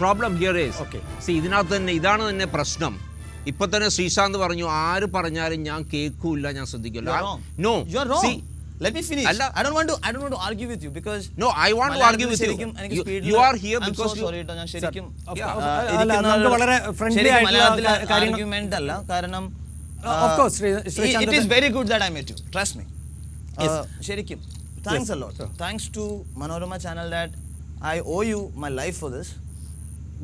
problem here is, see, ഇതിനകത്ത് തന്നെ ഇതാണ് തന്നെ പ്രശ്നം. ഇപ്പൊ തന്നെ ശ്രീശാന്ത് പറഞ്ഞു ആര് പറഞ്ഞാലും ഞാൻ കേൾക്കൂല, ഞാൻ ശ്രദ്ധിക്കില്ല. No, see, let me finish. I don't want to argue with you because no, I want to argue with you. You are here because I'm so sorry ഞാൻ ശരിക്കും നമുക്ക് വളരെ ഫ്രണ്ട്ലി ആയിട്ടുള്ള ആർഗ്യുമെന്റ് അല്ല, കാരണം of course it is very good that I met you, trust me. ശരിക്കും thanks a lot. Thanks to Manorama channel that I owe you my life for this.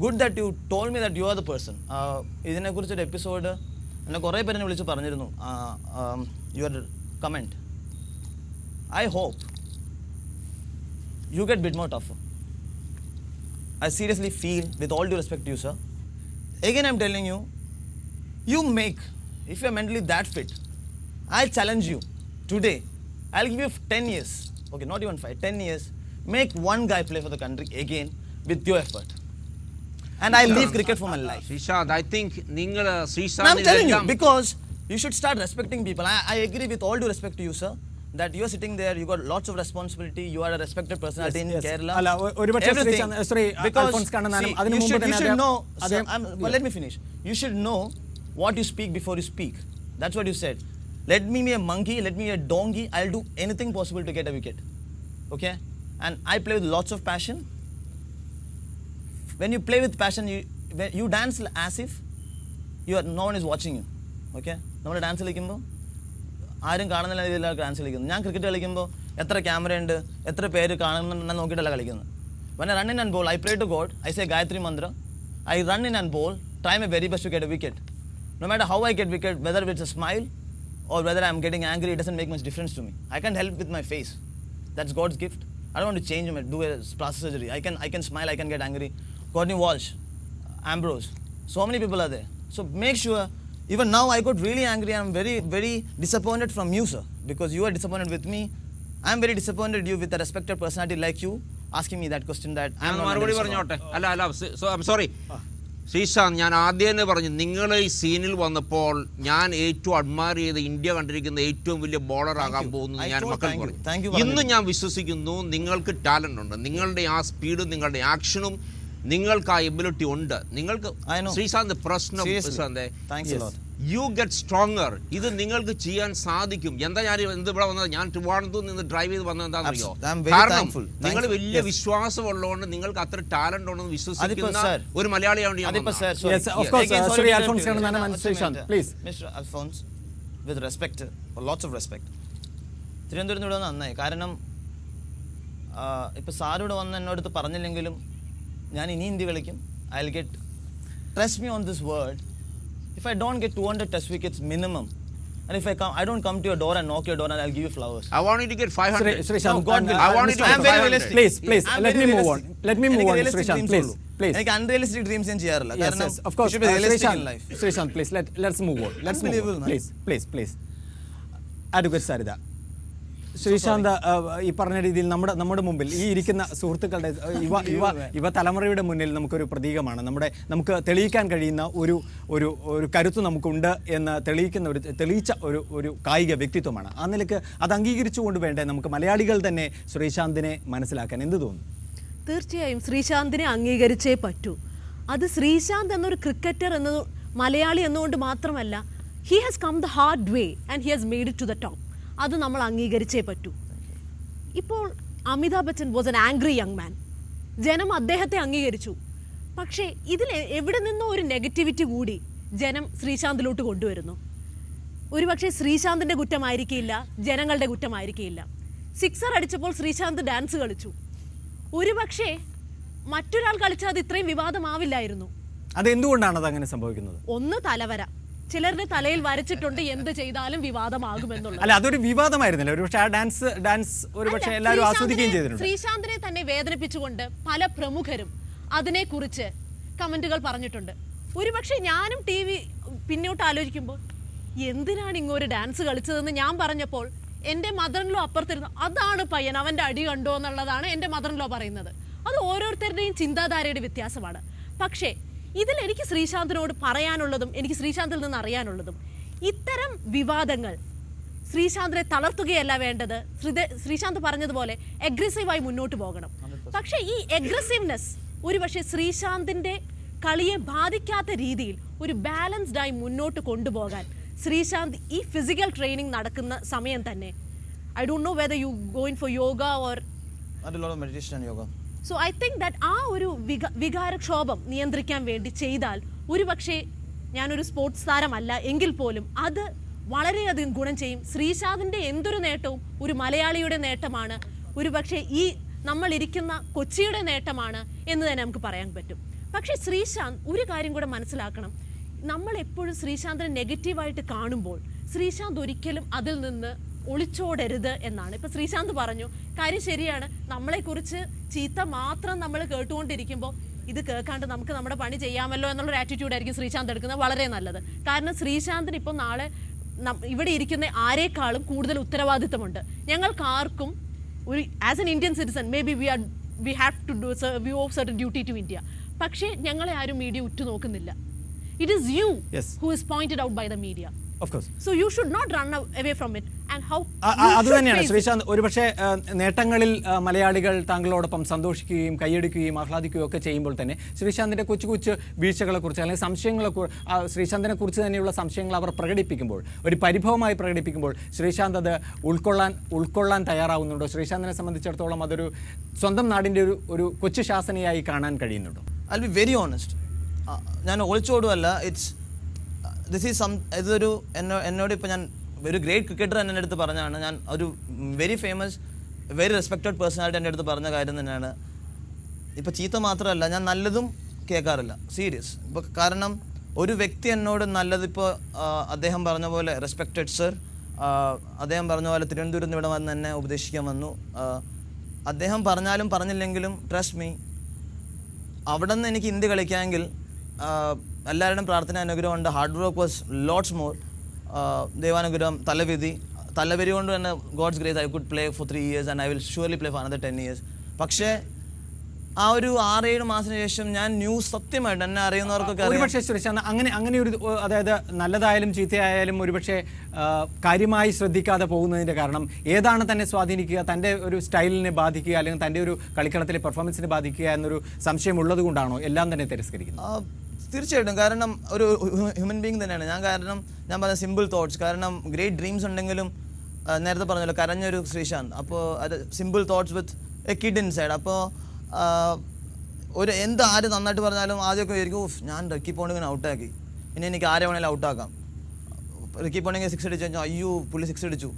Good that you told me that you are the person. ഇതിനെ കുറിച്ചൊരു episode എന്നെ കുറേ പേരെന്നെ വിളിച്ച് പറഞ്ഞിരുന്നു. Your comment, I hope you get a bit more tougher. I seriously feel, with all due respect to you, sir, again I'm telling you, you make, if you are mentally that fit, I challenge you today, I'll give you 10 years, okay, not even 5, 10 years, make one guy play for the country again with your effort. And I leave cricket for my life. Srishant, I think Srishant, I'm telling you, because you should start respecting people. I agree, with all due respect to you, sir, that you are sitting there, you got lots of responsibility, you are a respected personality in Kerala. Everything. Because you should know, well, let me finish. You should know what you speak before you speak. That's what you said. Let me be a monkey, let me be a donkey, I'll do anything possible to get a wicket. Okay? And I play with lots of passion. When you play with passion, you dance as if no one is watching you. Okay? നമ്മൾ dance കളിക്കുമ്പോൾ ആരും കാണുന്നില്ല രീതിയിലാണ് dance കളിക്കുന്നത്. ഞാൻ cricket കളിക്കുമ്പോൾ എത്ര camera ഉണ്ട്, എത്ര പേര് കാണുന്നുണ്ടെന്ന് നോക്കിയിട്ടല്ല കളിക്കുന്നത്. When I run in and bowl, I pray to God, I say Gayatri Mantra, I run in and bowl, try my very best to get a wicket. No matter how I get wicket, whether it's a smile or whether I'm getting angry, it doesn't make much difference to me. I can't help with my face. That's God's gift. I don't want to change him, do a plastic surgery. I can smile, I can get angry. Courtney Walsh, Ambrose, so many people are there. So make sure, even now I got really angry. I'm very, very disappointed from you, sir, because you are disappointed with me. I'm very disappointed you with a respected personality like you asking me that question that I'm not. So I'm sorry. Sreesanth, ഞാൻ ആദ്യം തന്നെ പറഞ്ഞു, നിങ്ങൾ ഈ സീനിൽ വന്നപ്പോൾ ഞാൻ ഏറ്റവും അഡ്മയർ ചെയ്ത് ഇന്ത്യ കണ്ടിരിക്കുന്ന ഏറ്റവും വലിയ ബോളർ ആകാൻ പോകുന്നു ഞാൻ മക്കൾ പറഞ്ഞു. ഇന്ന് ഞാൻ വിശ്വസിക്കുന്നു നിങ്ങൾക്ക് ടാലന്റ് ഉണ്ട്, നിങ്ങളുടെ ആ സ്പീഡും നിങ്ങളുടെ ആക്ഷനും നിങ്ങൾക്ക് ആ എബിലിറ്റി ഉണ്ട്. നിങ്ങൾക്ക് ശ്രീശാന്ത് പ്രശ്നം യു ഗെറ്റ് സ്ട്രോങ്ങർ. ഇത് നിങ്ങൾക്ക് ചെയ്യാൻ സാധിക്കും. എന്താ ഞാൻ ഇവിടെ വന്നത്, ഞാൻ ട്രിവാൻഡ്രത്തു നിന്ന് ഡ്രൈവ് ചെയ്ത് വന്നത് എന്താണെന്നറിയോ? കാരണം നിങ്ങൾ വലിയ വിശ്വാസം ഉള്ളതുകൊണ്ട് നിങ്ങൾക്ക് അത്ര ടാലന്റ് ഉണ്ടെന്ന് വിശ്വസിക്കുന്ന ഒരു മലയാളിയാണ്. തിരുവനന്തപുരത്ത് നന്നായി, കാരണം ഇപ്പൊ സാറിവിടെ വന്ന് എന്നോടത്ത് പറഞ്ഞില്ലെങ്കിലും ഞാൻ ഇനി ഹിന്ദി കളിക്കും. I'll get, trust me on this word, if I don't get 200 test wickets minimum, and if I don't come to your door and knock your door and I'll give you flowers. I want you to get 500. Srishant, no, God will. I want you to get 500. Please, let me move on. Let me move on, Srishant, please. എനിക്ക് unrealistic dreams ഞാൻ ചെയ്യാറില്ല. Yes, of course. Srishant, please, let's move on. Let's move on. Please. Advocate Sarida. Sreesanth, ഈ പറഞ്ഞ രീതിയിൽ നമ്മുടെ മുമ്പിൽ ഈ ഇരിക്കുന്ന സുഹൃത്തുക്കളുടെ യുവ തലമുറയുടെ മുന്നിൽ നമുക്കൊരു പ്രതീകമാണ്. നമുക്ക് തെളിയിക്കാൻ കഴിയുന്ന ഒരു കരുത്ത് നമുക്കുണ്ട് എന്ന് തെളിയിച്ച ഒരു കായിക വ്യക്തിത്വമാണ്. ആ നിലയ്ക്ക് അത് അംഗീകരിച്ചുകൊണ്ട് വേണ്ടേ നമുക്ക് മലയാളികൾ തന്നെ ശ്രീശാന്തിനെ മനസ്സിലാക്കാൻ? എന്ത് തോന്നുന്നു? തീർച്ചയായും ശ്രീശാന്തിനെ അംഗീകരിച്ചേ പറ്റൂ. അത് ശ്രീശാന്ത് എന്നൊരു ക്രിക്കറ്റർ എന്ന മലയാളി എന്നുകൊണ്ട് മാത്രമല്ല, he has come the hard way and he has made it to the top. അത് നമ്മൾ അംഗീകരിച്ചേ പറ്റൂ. ഇപ്പോൾ Amitabh Bachchan was an angry young man. ജനം അദ്ദേഹത്തെ അംഗീകരിച്ചു. പക്ഷേ ഇതിൽ എവിടെ നിന്നോ ഒരു നെഗറ്റിവിറ്റി കൂടി ജനം ശ്രീശാന്തിലോട്ട് കൊണ്ടുവരുന്നു. ഒരുപക്ഷെ ശ്രീശാന്തിൻ്റെ കുറ്റമായിരിക്കില്ല, ജനങ്ങളുടെ കുറ്റമായിരിക്കില്ല. സിക്സർ അടിച്ചപ്പോൾ ശ്രീശാന്ത് ഡാൻസ് കളിച്ചു. ഒരുപക്ഷെ മറ്റൊരാൾ കളിച്ചാൽ അത് ഇത്രയും വിവാദമാവില്ലായിരുന്നു. അതെന്തുകൊണ്ടാണ് അതങ്ങനെ സംഭവിക്കുന്നത്? ഒന്ന് തലവര, ചിലരുടെ തലയിൽ വരച്ചിട്ടുണ്ട് എന്ത് ചെയ്താലും വിവാദമാകുമെന്നുള്ളത്. അല്ല, അതൊരു വിവാദമായിരുന്നില്ല. ഒരുപക്ഷെ ആ ഡാൻസ് ഒരുപക്ഷെ എല്ലാവരും ആസ്വദിക്കുകയും ചെയ്തിട്ടുണ്ട്. ശ്രീശാന്തിനെ തന്നെ വേദനിപ്പിച്ചുകൊണ്ട് പല പ്രമുഖരും അതിനെക്കുറിച്ച് കമന്റുകൾ പറഞ്ഞിട്ടുണ്ട്. ഒരുപക്ഷെ ഞാനും TV പിന്നോട്ട് ആലോചിക്കുമ്പോൾ എന്തിനാണ് ഇങ്ങൊരു ഡാൻസ് കളിച്ചതെന്ന് ഞാൻ പറഞ്ഞപ്പോൾ എൻ്റെ മദറിൻലോ അപ്പുറത്തിരുന്നു, അതാണ് പയ്യൻ, അവൻ്റെ അടി കണ്ടോ എന്നുള്ളതാണ് എൻ്റെ മദറിൻലോ പറയുന്നത്. അത് ഓരോരുത്തരുടെയും ചിന്താധാരയുടെ വ്യത്യാസമാണ്. പക്ഷേ ഇതിൽ എനിക്ക് ശ്രീശാന്തിനോട് പറയാനുള്ളതും എനിക്ക് ശ്രീശാന്തിൽ നിന്ന് അറിയാനുള്ളതും, ഇത്തരം വിവാദങ്ങൾ ശ്രീശാന്തിനെ തളർത്തുകയല്ല വേണ്ടത്. ശ്രീശാന്ത് പറഞ്ഞതുപോലെ അഗ്രസീവായി മുന്നോട്ട് പോകണം. പക്ഷേ ഈ അഗ്രസീവ്നെസ് ഒരുപക്ഷെ ശ്രീശാന്തിൻ്റെ കളിയെ ബാധിക്കാത്ത രീതിയിൽ ഒരു ബാലൻസ്ഡായി മുന്നോട്ട് കൊണ്ടുപോകാൻ ശ്രീശാന്ത് ഈ ഫിസിക്കൽ ട്രെയിനിങ് നടക്കുന്ന സമയം തന്നെ, I don't know whether you going for yoga or meditation and yoga. So I think that ആ ഒരു വികാരക്ഷോഭം നിയന്ത്രിക്കാൻ വേണ്ടി ചെയ്താൽ ഒരുപക്ഷെ ഞാനൊരു സ്പോർട്സ് താരമല്ല എങ്കിൽ പോലും അത് വളരെയധികം ഗുണം ചെയ്യും. ശ്രീശാന്തിൻ്റെ എന്തൊരു നേട്ടവും ഒരു മലയാളിയുടെ നേട്ടമാണ്, ഒരുപക്ഷെ ഈ നമ്മളിരിക്കുന്ന കൊച്ചിയുടെ നേട്ടമാണ് എന്ന് തന്നെ നമുക്ക് പറയാൻ പറ്റും. പക്ഷേ ശ്രീശാന്ത് ഒരു കാര്യം കൂടെ മനസ്സിലാക്കണം, നമ്മൾ എപ്പോഴും ശ്രീശാന്തിനെ നെഗറ്റീവായിട്ട് കാണുമ്പോൾ ശ്രീശാന്ത് ഒരിക്കലും അതിൽ നിന്ന് ഒളിച്ചോടരുത് എന്നാണ്. ഇപ്പം ശ്രീശാന്ത് പറഞ്ഞു, കാര്യം ശരിയാണ്, നമ്മളെക്കുറിച്ച് ചീത്ത മാത്രം നമ്മൾ കേട്ടുകൊണ്ടിരിക്കുമ്പോൾ ഇത് കേൾക്കാണ്ട് നമുക്ക് നമ്മുടെ പണി ചെയ്യാമല്ലോ എന്നുള്ളൊരു ആറ്റിറ്റ്യൂഡായിരിക്കും ശ്രീശാന്ത് എടുക്കുന്നത്. വളരെ നല്ലത്. കാരണം ശ്രീശാന്തിന് ഇപ്പോൾ നാളെ ഇവിടെ ഇരിക്കുന്ന ആരേക്കാളും കൂടുതൽ ഉത്തരവാദിത്തമുണ്ട്. ഞങ്ങൾക്ക് ആർക്കും ഒരു as an Indian citizen may be we have to do we of certain duty to India. പക്ഷേ ഞങ്ങളെ ആരും മീഡിയ ഉറ്റുനോക്കുന്നില്ല. It is you who is pointed out by the media. Of course. So you should not run away from it. And how അത് തന്നെയാണ് ശ്രീശാന്ത്. ഒരുപക്ഷെ നേട്ടങ്ങളിൽ മലയാളികൾ താങ്കളോടൊപ്പം സന്തോഷിക്കുകയും കൈയടിക്കുകയും ആഹ്ലാദിക്കുകയും ഒക്കെ ചെയ്യുമ്പോൾ തന്നെ ശ്രീശാന്തിൻ്റെ കൊച്ചു കൊച്ചു വീഴ്ചകളെക്കുറിച്ച് അല്ലെങ്കിൽ ശ്രീശാന്തിനെ കുറിച്ച് തന്നെയുള്ള സംശയങ്ങൾ അവർ പ്രകടിപ്പിക്കുമ്പോൾ, ഒരു പരിഭവമായി പ്രകടിപ്പിക്കുമ്പോൾ ശ്രീശാന്ത് അത് ഉൾക്കൊള്ളാൻ തയ്യാറാവുന്നുണ്ടോ? ശ്രീശാന്തിനെ സംബന്ധിച്ചിടത്തോളം അതൊരു സ്വന്തം നാടിൻ്റെ ഒരു കൊച്ചു ശാസനയായി കാണാൻ കഴിയുന്നുണ്ടോ? I'll be very honest. ഞാൻ ഒളിച്ചോടുമല്ല. ഇതൊരു എന്നോട് ഇപ്പോൾ ഞാൻ ഒരു ഗ്രേറ്റ് ക്രിക്കറ്റർ എൻ്റെ അടുത്ത് പറഞ്ഞാണ്, ഞാൻ ഒരു very famous very respected personality എൻ്റെ അടുത്ത് പറഞ്ഞ കാര്യം തന്നെയാണ്. ഇപ്പോൾ ചീത്ത മാത്രമല്ല, ഞാൻ നല്ലതും കേൾക്കാറില്ല, സീരിയസ്. ഇപ്പോൾ കാരണം ഒരു വ്യക്തി എന്നോട് നല്ലതിപ്പോൾ അദ്ദേഹം പറഞ്ഞ പോലെ റെസ്പെക്റ്റഡ് സർ, അദ്ദേഹം പറഞ്ഞ പോലെ തിരുവനന്തപുരത്ത് ഇവിടെ വന്ന് എന്നെ ഉപദേശിക്കാൻ വന്നു. അദ്ദേഹം പറഞ്ഞാലും പറഞ്ഞില്ലെങ്കിലും ട്രസ്റ്റ് മീ, അവിടെ നിന്ന് എനിക്ക് ഇന്ത്യ കളിക്കാമെങ്കിൽ എല്ലാവരുടെയും പ്രാർത്ഥന അനുഗ്രഹം ഉണ്ട്. Hard work was lots more. ദൈവാനുഗ്രഹം, തലവിരി കൊണ്ട് തന്നെ God's grace I could play for 3 years and I will surely play for another 10 years. പക്ഷേ ആ ഒരു 6-7 മാസത്തിന് ശേഷം ഞാൻ ന്യൂസ് സത്യമായിട്ട് എന്നെ അറിയുന്നവർക്കൊക്കെ ഒരുപക്ഷെ ശ്രീശാന്ത് അങ്ങനെ ഒരു അതായത് നല്ലതായാലും ചീത്തയായാലും ഒരുപക്ഷെ കാര്യമായി ശ്രദ്ധിക്കാതെ പോകുന്നതിൻ്റെ കാരണം ഏതാണ് തന്നെ സ്വാധീനിക്കുക, തൻ്റെ ഒരു സ്റ്റൈലിനെ ബാധിക്കുക അല്ലെങ്കിൽ തൻ്റെ ഒരു കളിക്കളത്തിലെ പെർഫോമൻസിനെ ബാധിക്കുക എന്നൊരു സംശയം ഉള്ളത് കൊണ്ടാണോ എല്ലാം തന്നെ തിരസ്കരിക്കുന്നത്? തീർച്ചയായിട്ടും. കാരണം ഒരു ഹ്യൂമൻ ബീങ് തന്നെയാണ് ഞാൻ. കാരണം ഞാൻ പറഞ്ഞ സിമ്പിൾ തോട്ട്സ്, കാരണം ഗ്രേറ്റ് ഡ്രീംസ് ഉണ്ടെങ്കിലും നേരത്തെ പറഞ്ഞല്ലോ കരഞ്ഞൊരു ശ്രീശാന്ത്. അപ്പോൾ അത് simple thoughts with a kid inside. അപ്പോൾ ആര് നന്നായിട്ട് പറഞ്ഞാലും ആദ്യമൊക്കെ ആയിരിക്കും ഞാൻ റിക്കി പോണ്ടിങ്ങിനെ ഔട്ടാക്കി, ഇനി എനിക്ക് ആരെ വേണേലും ഔട്ടാക്കാം. റിക്കി പോണ്ടിങ് 6 അടിച്ചു കഴിഞ്ഞാൽ അയ്യോ പുള്ളി 6 അടിച്ചു,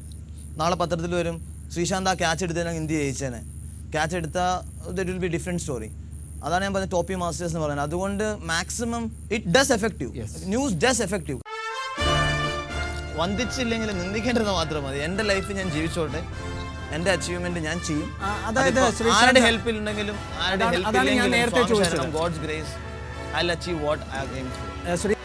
നാളെ പത്രത്തിൽ വരും ശ്രീശാന്ത് ആ ക്യാച്ച് എടുത്തതിനാൽ ഇന്ത്യ ജയിച്ചേനെ. ക്യാച്ച് എടുത്താൽ that will be different story. അതാണ് ഞാൻ പറഞ്ഞത് ടോപ്പി മാസ്റ്റേഴ്സ് എന്ന് പറയുന്നത്. അതുകൊണ്ട് maximum it does effective, news does effective. വന്ദിച്ചില്ലെങ്കിൽ നിന്ദിക്കേണ്ടത് മാത്രം മതി. എൻ്റെ ലൈഫ് ഞാൻ ജീവിച്ചോട്ടെ, എൻ്റെ അച്ചീവ്മെന്റ് ഞാൻ ചെയ്യും. അതായത് ആരുടെ ഹെൽപ്പിൽ ഉണ്ടെങ്കിലും നേരത്തെ ചോദിച്ചത് God's grace I will achieve what I have aimed four.